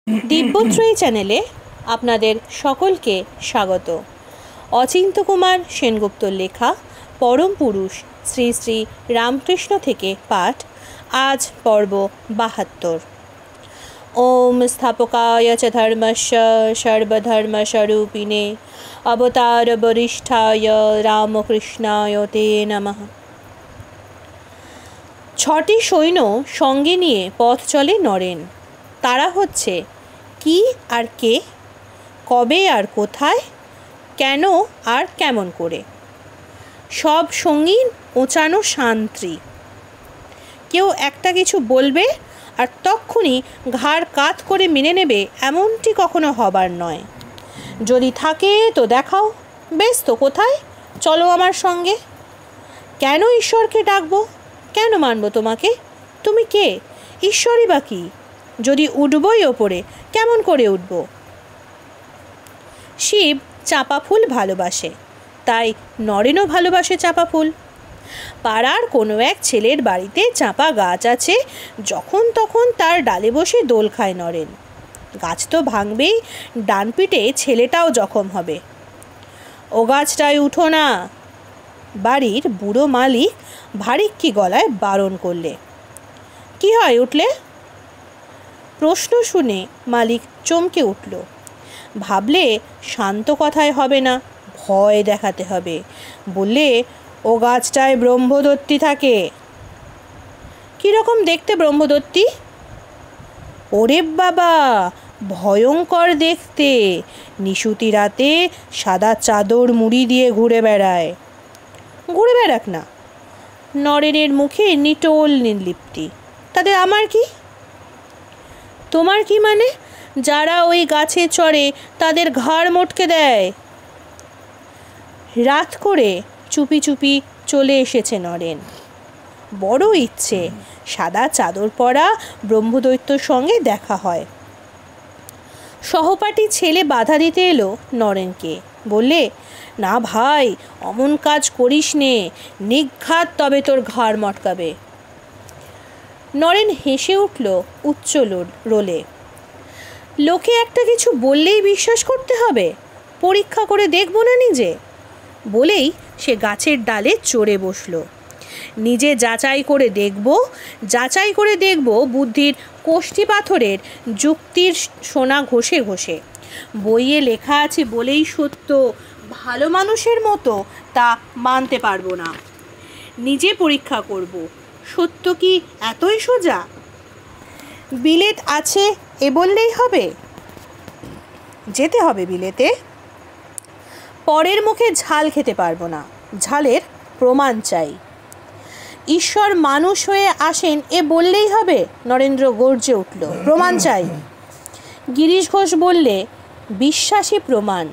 দিব্যত্রয়ী চ্যানেলে আপনাদের সকলকে স্বাগত। অচিন্ত কুমার সেনগুপ্তর লেখা পরম পুরুষ শ্রী শ্রী রামকৃষ্ণ থেকে পাঠ। আজ পর্ব ৭২। ওম স্থাপকায় চ ধর্মস্য সর্বধর্মস্বরূপিণে অবতার বরিষ্ঠায় রামকৃষ্ণায় তে নমঃ। ৬টি সৈন্য সঙ্গে নিয়ে পথ চলে নরেন। তারা হচ্ছে কি আর কে, কবে আর কোথায়, কেন আর কেমন করে। সব সঙ্গী ওচানো শান্তি। কেউ একটা কিছু বলবে আর তক্ষুনি ঘাড় কাত করে মেনে নেবে, এমনটি কখনো হবার নয়। যদি থাকে তো দেখাও, বেশ তো কোথায়, চলো আমার সঙ্গে। কেন ঈশ্বরকে ডাকবো, কেন মানব তোমাকে, তুমি কে, ঈশ্বরই বা কি। যদি উঠবই ওপরে, কেমন করে উঠব। শিব চাঁপা ফুল ভালোবাসে, তাই নরেনও ভালোবাসে চাঁপা ফুল। পাড়ার কোনো এক ছেলের বাড়িতে চাঁপা গাছ আছে, যখন তখন তার ডালে বসে দোল খায় নরেন। গাছ তো ভাঙবেই, ডান পিঠে ছেলেটাও জখম হবে। ও গাছটায় উঠো না, বাড়ির বুড়ো মালিক ভারিক্কি গলায় বারণ করলে। কি হয় উঠলে? প্রশ্ন শুনে মালিক চমকে উঠল। ভাবলে শান্ত কথায় হবে না, ভয় দেখাতে হবে। বললে, ও গাছটায় ব্রহ্মদত্তী থাকে। কীরকম দেখতে ব্রহ্মদত্তী? ওরে বাবা, ভয়ঙ্কর দেখতে। নিশুতি রাতে সাদা চাদর মুড়ি দিয়ে ঘুরে বেড়ায়। ঘুরে বেড়াক না। নরেনের মুখে নিটোল নির্লিপ্তি। তাদের আমার কি? তোমার কি মানে? যারা ওই গাছে চড়ে তাদের ঘাড় মটকে দেয়। রাত করে চুপি চুপি চলে এসেছে নরেন। বড় ইচ্ছে সাদা চাদর পরা ব্রহ্মদৈত্যর সঙ্গে দেখা হয়। সহপাঠী ছেলে বাধা দিতে এলো নরেনকে। বললে, না ভাই, অমন কাজ করিস নে, নিঘাত তবে তোর ঘাড় মটকাবে। নরেন হেসে উঠল উচ্চ রোলে। লোকে একটা কিছু বললেই বিশ্বাস করতে হবে? পরীক্ষা করে দেখব না নিজে? বলেই সে গাছের ডালে চড়ে বসল। নিজে যাচাই করে দেখব বুদ্ধির কোষ্ঠী পাথরের যুক্তির সোনা ঘষে ঘষে। বইয়ে লেখা আছে বলেই সত্য, ভালো মানুষের মতো তা মানতে পারবো না। নিজে পরীক্ষা করব, সত্য কি এতই সোজা? বিলেত আছে এ বললেই হবে? যেতে হবে বিলেতে। পরের মুখে ঝাল খেতে পারবো না, ঝালের প্রমাণ চাই। ঈশ্বর মানুষ হয়ে আসেন এ বললেই হবে? নরেন্দ্র গর্জে উঠল, প্রমাণ চাই। গিরিশ ঘোষ বললে, বিশ্বাসী প্রমাণ।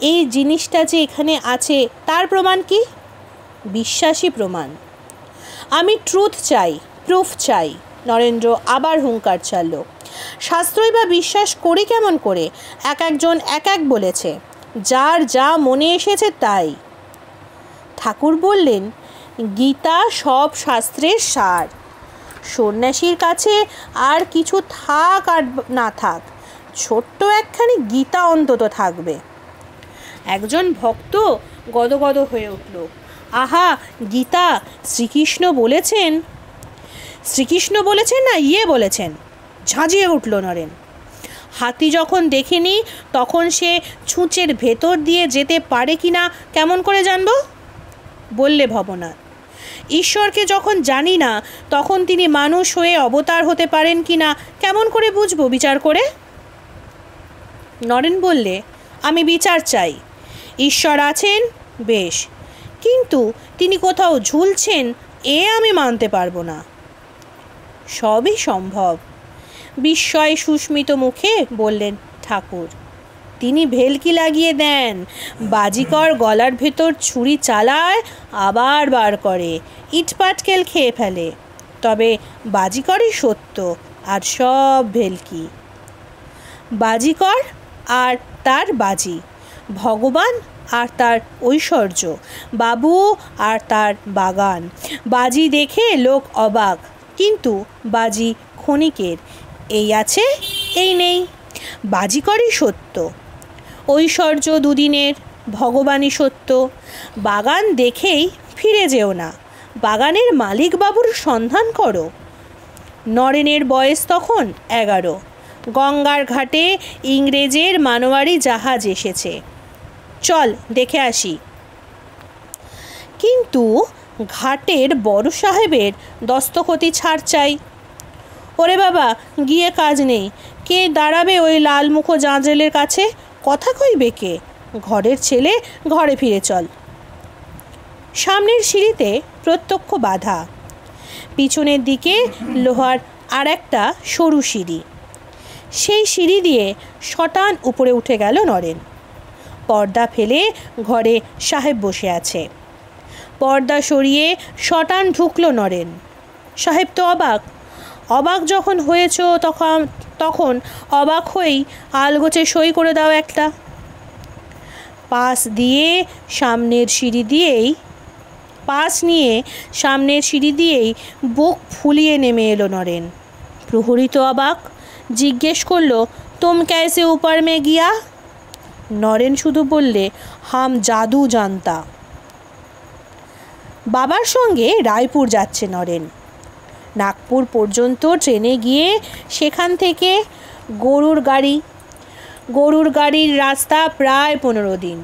এই জিনিসটা যে এখানে আছে তার প্রমাণ কি? বিশ্বাসী প্রমাণ। আমি ট্রুথ চাই, প্রুফ চাই। নরেন্দ্র আবার হুঙ্কার ছাড়ল। শাস্ত্রই বা বিশ্বাস করি কেমন করে? এক একজন এক এক বলেছে, যার যা মনে এসেছে তাই। ঠাকুর বললেন, গীতা সব শাস্ত্রের সার। সন্ন্যাসীর কাছে আর কিছু থাক আর না থাক, ছোট্ট একখানি গীতা অন্তত থাকবে। একজন ভক্ত গদগদ হয়ে উঠল। আহা, গীতা শ্রীকৃষ্ণ বলেছেন? শ্রীকৃষ্ণ বলেছেন না বলেছেন? ঝাঁঝিয়ে উঠল নরেন। হাতি যখন দেখেনি তখন সে ছুঁচের ভেতর দিয়ে যেতে পারে কি না কেমন করে জানব? বললে ভবনাথ। ঈশ্বরকে যখন জানি না তখন তিনি মানুষ হয়ে অবতার হতে পারেন কি না কেমন করে বুঝবো বিচার করে? নরেন বললে, আমি বিচার চাই। ঈশ্বর আছেন, বেশ, কিন্তু তিনি কোথাও ঝুলছেন এ আমি মানতে পারবো না। সবই সম্ভব, বিস্ময় সুস্মিত মুখে বললেন ঠাকুর। তিনি ভেলকি লাগিয়ে দেন, বাজিকর গলার ভেতর ছুরি চালায়, আবার বার করে, ইটপাটকেল খেয়ে ফেলে। তবে বাজিকরই সত্য, আর সব ভেলকি। বাজিকর আর তার বাজি, ভগবান আর তার ঐশ্বর্য, বাবু আর তার বাগান। বাজি দেখে লোক অবাক, কিন্তু বাজি ক্ষণিকের। এই আছে, এই নেই। বাজিকরই সত্য, ঐশ্বর্য দুদিনের, ভগবানই সত্য। বাগান দেখেই ফিরে যেও না, বাগানের মালিক বাবুর সন্ধান করো। নরেনের বয়স তখন 11। গঙ্গার ঘাটে ইংরেজের মানোয়ারি জাহাজ এসেছে, চল দেখে আসি। কিন্তু ঘাটের বড় সাহেবের দস্তখতি ছাড় চাই। ওরে বাবা, গিয়ে কাজ নেই, কে দাঁড়াবে ওই লালমুখো জাঁজরেলের কাছে, কথা কইবে কে? ঘরের ছেলে, ঘরে ফিরে চল। সামনের সিঁড়িতে প্রত্যক্ষ বাধা, পিছনের দিকে লোহার আর একটা সরু সিঁড়ি। সেই সিঁড়ি দিয়ে শটান উপরে উঠে গেল নরেন। পর্দা ফেলে ঘরে সাহেব বসে আছে। পর্দা সরিয়ে শটান ঢুকলো নরেন। সাহেব তো অবাক। অবাক যখন হয়েছ তখন অবাক হয়েই আলগোছে সই করে দাও একটা। পাশ নিয়ে সামনের সিঁড়ি দিয়েই বুক ফুলিয়ে নেমে এলো নরেন। প্রহরী তো অবাক, জিজ্ঞেস করলো, তুম कैसे ऊपर में गया? নরেন শুধু বললে, হাম জাদু জানতা। বাবার সঙ্গে রায়পুর যাচ্ছে নরেন। নাগপুর পর্যন্ত ট্রেনে গিয়ে সেখান থেকে গরুর গাড়ির রাস্তা প্রায় 15 দিন।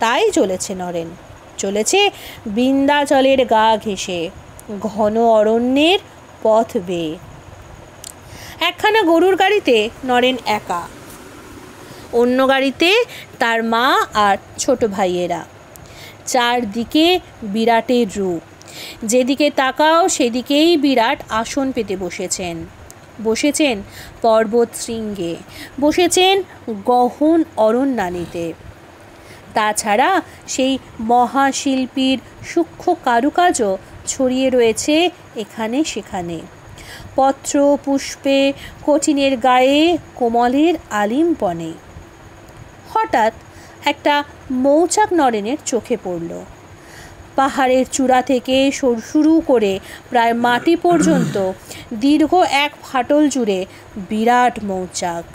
তাই চলেছে নরেন, চলেছে বিন্ধ্যাচলের গা ঘেঁষে, ঘন অরণ্যের পথ বেয়ে। একখানা গরুর গাড়িতে নরেন একা, অন্য গাড়িতে তার মা আর ছোট ভাইয়েরা। চারদিকে বিরাটের রূপ, যেদিকে তাকাও সেদিকেই বিরাট আসন পেতে বসেছেন পর্বত শৃঙ্গে, বসেছেন গহন অরণ্যানীতে। তাছাড়া সেই মহাশিল্পীর সূক্ষ্ম কারুকাজও ছড়িয়ে রয়েছে এখানে সেখানে, পত্র পুষ্পে, কঠিনের গায়ে, কোমলের আলিম্পনে। হঠাৎ একটা মৌচাক নরেনের চোখে পড়ল। পাহাড়ের চূড়া থেকে শুরু করে প্রায় মাটি পর্যন্ত দীর্ঘ এক ফাটল জুড়ে বিরাট মৌচাক।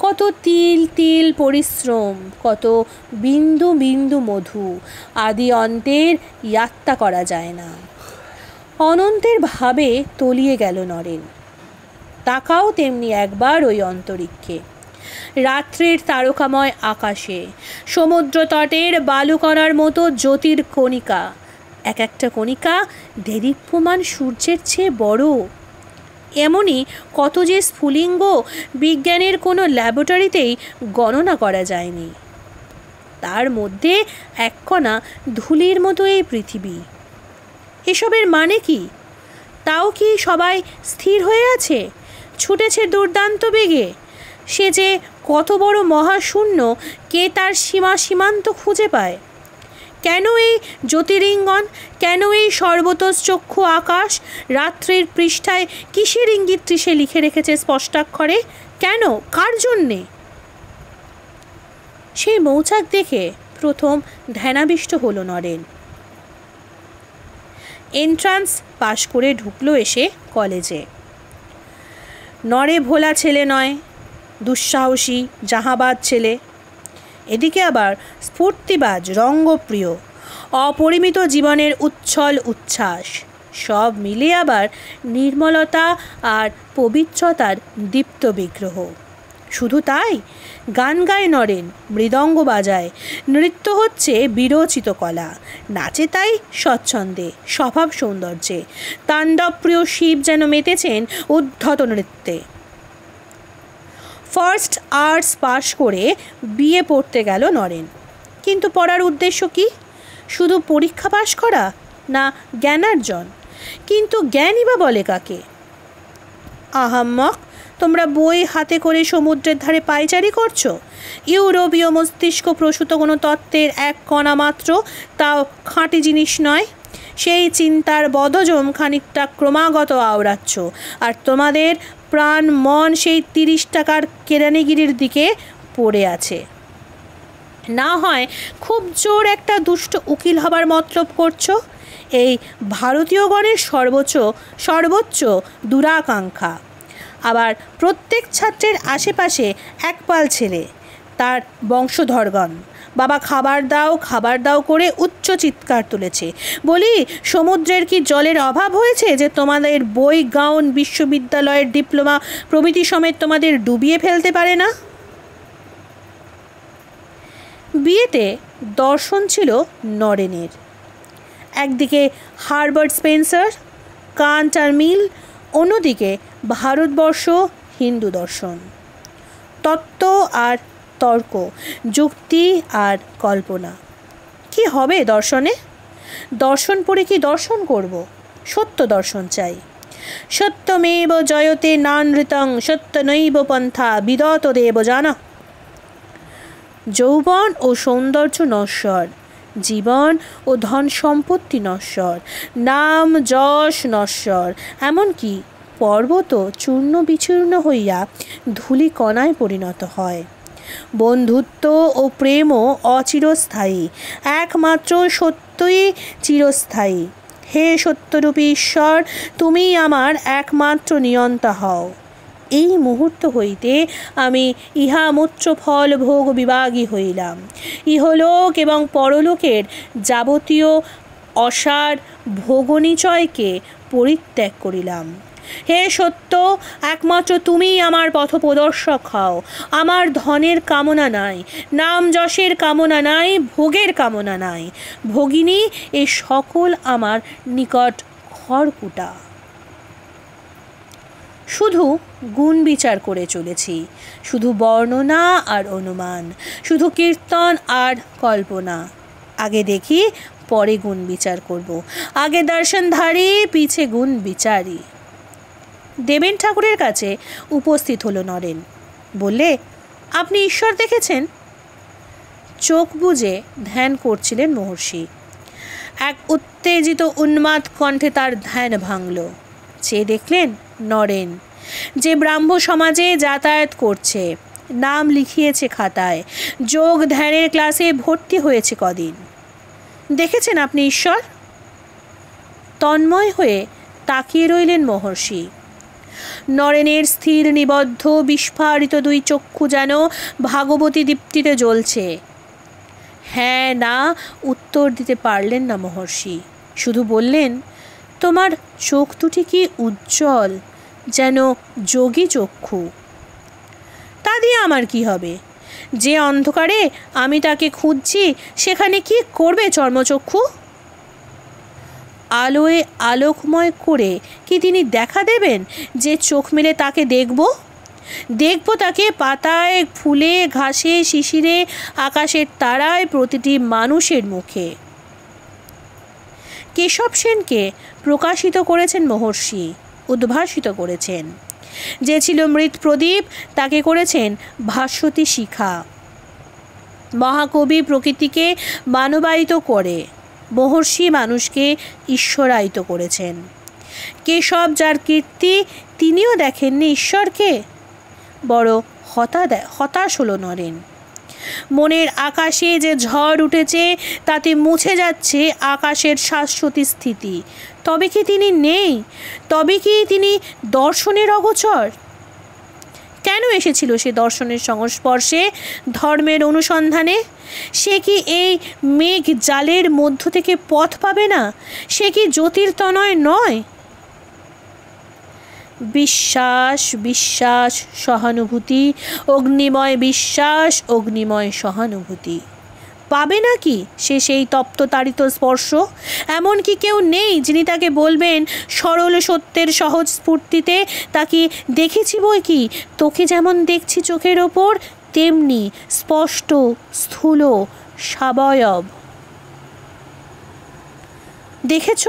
কত তিল তিল পরিশ্রম, কত বিন্দু বিন্দু মধু, আদি অন্তের ইয়াত্তা করা যায় না। অনন্তের ভাবে তলিয়ে গেল নরেন। তাকাও তেমনি একবার ওই অন্তরিক্ষে, রাত্রের তারকাময় আকাশে, সমুদ্র তটের বালুকণার মতো জ্যোতির কণিকা, এক একটা কণিকা দেদীপ্যমান সূর্যের চেয়ে বড়। এমনই কত যে স্ফুলিঙ্গ বিজ্ঞানের কোনো ল্যাবরেটরিতেই গণনা করা যায়নি। তার মধ্যে এক কণা ধুলির মতো এই পৃথিবী। এসবের মানে কি? তাও কি সবাই স্থির হয়ে আছে, ছুটেছে দুর্দান্ত বেগে? সে যে কত বড় মহাশূন্য, কে তার সীমান্ত খুঁজে পায়? কেন এই জ্যোতিরিঙ্গন, কেন এই সর্বতোচক্ষু আকাশ রাত্রির পৃষ্ঠায় কিসের ইঙ্গিতটি সে লিখে রেখেছে স্পষ্টাক্ষরে? কেন, কার জন্যে? সেই মৌচাক দেখে প্রথম ধ্যানাবিষ্ট হলো নরেন। এন্ট্রান্স পাশ করে ঢুকলো এসে কলেজে। নরে ভোলা ছেলে নয়, দুঃসাহসী জাহাবাজ ছেলে। এদিকে আবার স্ফূর্তিবাজ, রঙ্গপ্রিয়, অপরিমিত জীবনের উচ্ছল উচ্ছ্বাস, সব মিলে আবার নির্মলতা আর পবিত্রতার দীপ্ত বিগ্রহ। শুধু তাই, গান গায় নরেন, মৃদঙ্গ বাজায়, নৃত্য হচ্ছে বিরচিত কলা, নাচে তাই স্বচ্ছন্দে, স্বভাব সৌন্দর্যে। তাণ্ডবপ্রিয় শিব যেন মেতেছেন উদ্ধত নৃত্যে। ফার্স্ট আর্টস পাশ করে বিএ পড়তে গেল নরেন। কিন্তু পড়ার উদ্দেশ্য কি? শুধু পরীক্ষা পাশ করা, না জ্ঞানার্জন? কিন্তু জ্ঞানই বা বলে কাকে? আহাম্মক, তোমরা বই হাতে করে সমুদ্রের ধারে পায়চারি করছো। ইউরোপীয় মস্তিষ্ক প্রসূত কোনো তত্ত্বের এক কণা মাত্র, তাও খাঁটি জিনিস নয়, সেই চিন্তার বদজম খানিকটা ক্রমাগত আওড়াচ্ছ, আর তোমাদের প্রাণ মন সেই 30 টাকার কেরানিগিরির দিকে পড়ে আছে। না হয় খুব জোর একটা দুষ্ট উকিল হবার মতলব করছো। এই ভারতীয়গণের সর্বোচ্চ দুরাকাঙ্ক্ষা। আবার প্রত্যেক ছাত্রের আশেপাশে একপাল ছেলে, তার বংশধরগণ বাবা খাবার দাও করে উচ্চ চিৎকার তুলেছে। বলি, সমুদ্রের কি জলের অভাব হয়েছে যে তোমাদের বই, গাউন, বিশ্ববিদ্যালয়ের ডিপ্লোমা প্রভৃতি সমেত তোমাদের ডুবিয়ে ফেলতে পারে না? বিয়েতে দর্শন ছিল নরেনের। একদিকে হার্বার্ট স্পেন্সার, কান্ট আর মিল, অন্যদিকে ভারতবর্ষ, হিন্দু দর্শন, তত্ত্ব আর তর্ক, যুক্তি আর কল্পনা। কি হবে দর্শনে? দর্শন পড়ে কি দর্শন করব? সত্য দর্শন চাই। সত্যমেব জয়তে নানৃতং সত্যনৈব পন্থা বিদত দেব জানা। যৌবন ও সৌন্দর্য নশ্বর, জীবন ও ধন সম্পত্তি নশ্বর, নাম যশ নশ্বর, এমনকি পর্বত চূর্ণ বিচূর্ণ হইয়া ধূলিকণায় পরিণত হয়। বন্ধুত্ব ও প্রেমও অচিরস্থায়ী, একমাত্র সত্যই চিরস্থায়ী। হে সত্যরূপী ঈশ্বর, তুমি আমার একমাত্র নিয়ন্তা হও। এই মুহূর্ত হইতে আমি ইহামূত্র ফল ভোগ বিভাগী হইলাম। ইহলোক এবং পরলোকের যাবতীয় অসার ভোগনিচয়কে পরিত্যাগ করিলাম। হে সত্য, একমাত্র তুমিই আমার পথপ্রদর্শক হও। আমার ধনের কামনা নাই, নাম যশের কামনা নাই, ভোগের কামনা নাই। ভগিনী, এ সকল আমার নিকট খড়কুটা। শুধু গুণ বিচার করে চলেছি, শুধু বর্ণনা আর অনুমান, শুধু কীর্তন আর কল্পনা। আগে দেখি, পরে গুণ বিচার করব। আগে দর্শনধারী, পিছে গুণ বিচারী। দেবেন ঠাকুরের কাছে উপস্থিত হলো নরেন। বললে, আপনি ঈশ্বর দেখেছেন? চোখ বুজে ধ্যান করছিলেন মহর্ষি। এক উত্তেজিত উন্মাদ কণ্ঠে তার ধ্যান ভাঙল। চেয়ে দেখলেন নরেন, যে ব্রাহ্ম সমাজে যাতায়াত করছে, নাম লিখিয়েছে খাতায়, যোগ ধ্যানের ক্লাসে ভর্তি হয়েছে কদিন। দেখেছেন আপনি ঈশ্বর? তন্ময় হয়ে তাকিয়ে রইলেন মহর্ষি। নরেনের স্থির নিবদ্ধ বিস্ফারিত দুই চক্ষু যেন ভাগবতী দীপ্তিতে জ্বলছে। হ্যাঁ না উত্তর দিতে পারলেন না মহর্ষি, শুধু বললেন, তোমার চোখ দুটি কি উজ্জ্বল, যেন যোগী চক্ষু। তা দিয়ে আমার কি হবে? যে অন্ধকারে আমি তাকে খুঁজছি, সেখানে কি করবে চর্মচক্ষু? আলোয় আলোকময় করে কি তিনি দেখা দেবেন যে চোখ মেলে তাকে দেখব? দেখব তাকে পাতায়, ফুলে, ঘাসে, শিশিরে, আকাশের তারায়, প্রতিটি মানুষের মুখে। কেশব সেনকে প্রকাশিত করেছেন মহর্ষি, উদ্ভাসিত করেছেন। যে ছিল মৃৎ প্রদীপ, তাকে করেছেন ভাস্বতী শিখা। মহাকবি প্রকৃতিকে মানবায়িত করে, মহর্ষি মানুষকে ঈশ্বরায়িত করেছেন। কেশব যার কীর্তি, তিনিও দেখেননি ঈশ্বরকে। বড় হতাশ হলো নরেন। মনের আকাশে যে ঝড় উঠেছে, তাতে মুছে যাচ্ছে আকাশের শাশ্বতী স্থিতি। তবে কি তিনি নেই? তবে কি তিনি দর্শনের অগোচর? কেন এসেছিল সে দর্শনের সংস্পর্শে, ধর্মের অনুসন্ধানে? সে কি এই মেঘ জালের মধ্য থেকে পথ পাবে না? সে কি জ্যোতির্তনয় নয়? বিশ্বাস, বিশ্বাস, সহানুভূতি, অগ্নিময় বিশ্বাস, অগ্নিময় সহানুভূতি। পাবে নাকি সে সেই তপ্ততাড়িত স্পর্শ? এমন কি কেউ নেই যিনি তাকে বলবেন সরল সত্যের সহজ স্ফূর্তিতে, তাকে দেখেছি বই কি, তোকে যেমন দেখছি চোখের ওপর, তেমনি স্পষ্ট, স্থূল, সাবয়ব। দেখেছ?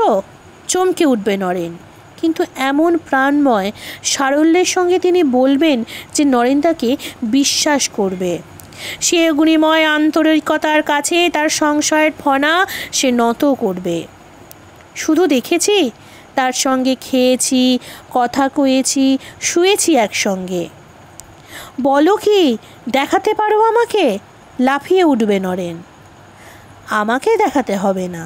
চমকে উঠবে নরেন। কিন্তু এমন প্রাণময় সারল্যের সঙ্গে তিনি বলবেন যে নরেন তাকে বিশ্বাস করবে। সে অগ্নিময় আন্তরিকতার কাছে তার সংশয়ের ফণা সে নত করবে। শুধু দেখেছি, তার সঙ্গে খেয়েছি, কথা কয়েছি, শুয়েছি একসঙ্গে। বলো কি, দেখাতে পারো আমাকে? লাফিয়ে উঠবে নরেন। আমাকে দেখাতে হবে না,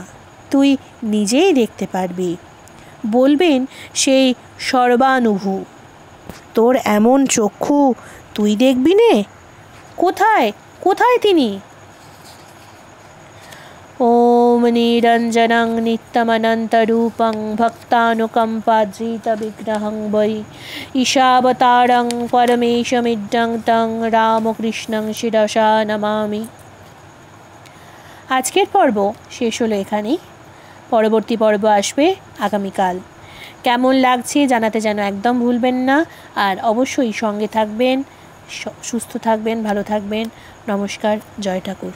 তুই নিজেই দেখতে পারবি, বলবেন সেই সর্বানুভূ। তোর এমন চক্ষু, তুই দেখবি নে। কোথায় কোথায় তিনি? ওম নিরঞ্জনং নিত্যমনন্তরূপং ভক্তানুকম্পাদ্রিতবিগ্রহং বৈ ঈশাবতারং পরমেশমিড্ডং তং রামকৃষ্ণং শিরসা নমামি। আজকের পর্ব শেষ হলো এখানেই। পরবর্তী পর্ব আসবে আগামীকাল। কেমন লাগছে জানাতে যেন একদম ভুলবেন না। আর অবশ্যই সঙ্গে থাকবেন, সুস্থ থাকবেন, ভালো থাকবেন। নমস্কার, জয় ঠাকুর।